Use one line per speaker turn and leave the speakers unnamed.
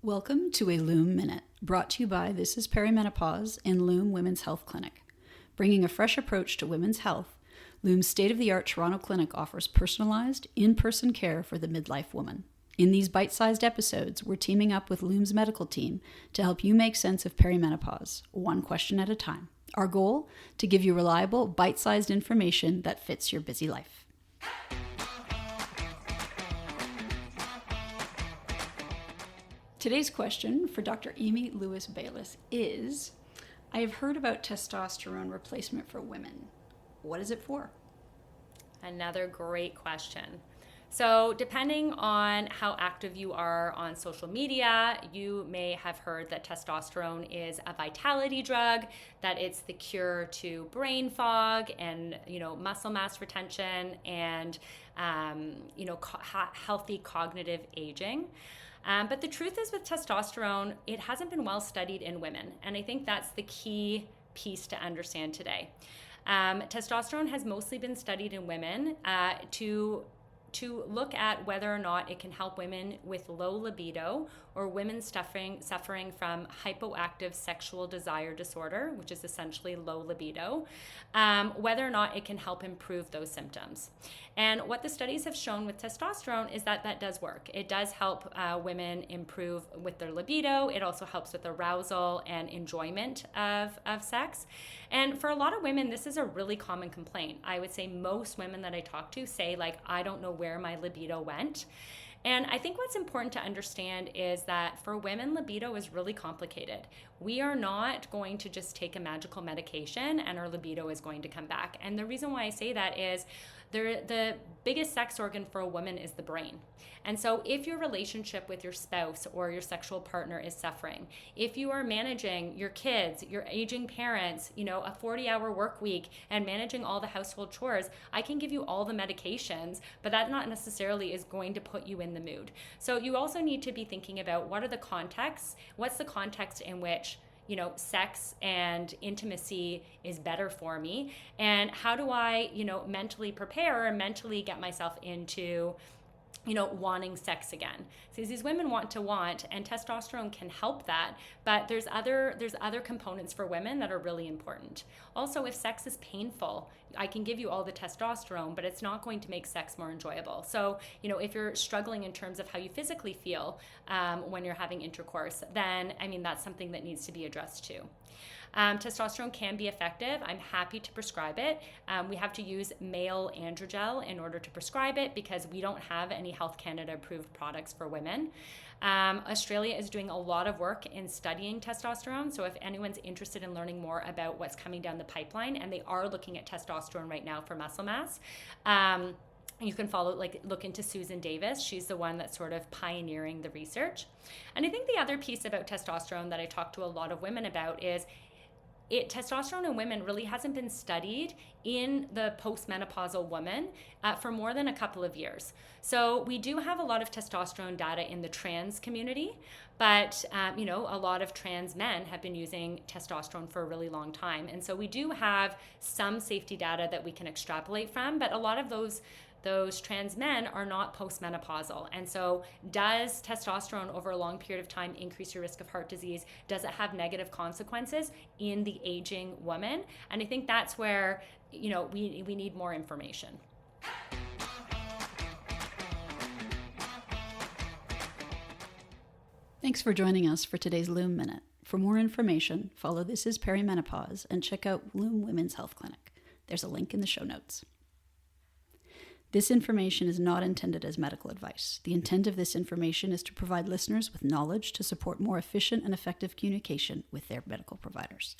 Welcome to a Lume Minute, brought to you by This Is Perimenopause and Lume Women's Health Clinic. Bringing a fresh approach to women's health, Lume's state-of-the-art Toronto clinic offers personalized, in-person care for the midlife woman. In these bite-sized episodes, we're teaming up with Lume's medical team to help you make sense of perimenopause, one question at a time. Our goal? To give you reliable, bite-sized information that fits your busy life. Today's question for Dr. Amy Louis Bayliss is, I have heard about testosterone replacement for women. What is it for?
Another great question. So depending on how active you are on social media, you may have heard that testosterone is a vitality drug, that it's the cure to brain fog and, muscle mass retention and, healthy cognitive aging. But the truth is with testosterone, it hasn't been well studied in women. And I think that's the key piece to understand today. Testosterone has mostly been studied in women to look at whether or not it can help women with low libido or women suffering from hypoactive sexual desire disorder, which is essentially low libido, whether or not it can help improve those symptoms. And what the studies have shown with testosterone is that that does work. It does help women improve with their libido. It also helps with arousal and enjoyment of sex. And for a lot of women, this is a really common complaint. I would say most women that I talk to say, I don't know where my libido went. And I think what's important to understand is that for women, libido is really complicated. We are not going to just take a magical medication and our libido is going to come back. And the reason why I say that is the biggest sex organ for a woman is the brain. And so if your relationship with your spouse or your sexual partner is suffering, if you are managing your kids, your aging parents, a 40-hour work week and managing all the household chores, I can give you all the medications, but that not necessarily is going to put you in the mood. So you also need to be thinking about what's the context in which sex and intimacy is better for me, and how do I, mentally prepare or mentally get myself into wanting sex again. So these women want, and testosterone can help that, but there's other components for women that are really important. Also, if sex is painful, I can give you all the testosterone, but it's not going to make sex more enjoyable. So, if you're struggling in terms of how you physically feel when you're having intercourse, then, that's something that needs to be addressed too. Testosterone can be effective. I'm happy to prescribe it. We have to use male androgel in order to prescribe it because we don't have any Health Canada approved products for women. Australia is doing a lot of work in studying testosterone. So if anyone's interested in learning more about what's coming down the pipeline, and they are looking at testosterone right now for muscle mass, you can look into Susan Davis. She's the one that's sort of pioneering the research. And I think the other piece about testosterone that I talk to a lot of women about is testosterone in women really hasn't been studied in the postmenopausal woman for more than a couple of years. So we do have a lot of testosterone data in the trans community, but a lot of trans men have been using testosterone for a really long time. And so we do have some safety data that we can extrapolate from, but a lot of those trans men are not postmenopausal. And so does testosterone over a long period of time increase your risk of heart disease? Does it have negative consequences in the aging woman? And I think that's where, we need more information.
Thanks for joining us for today's Lume Minute. For more information, follow This Is Perimenopause and check out Lume Women's Health Clinic. There's a link in the show notes. This information is not intended as medical advice. The intent of this information is to provide listeners with knowledge to support more efficient and effective communication with their medical providers.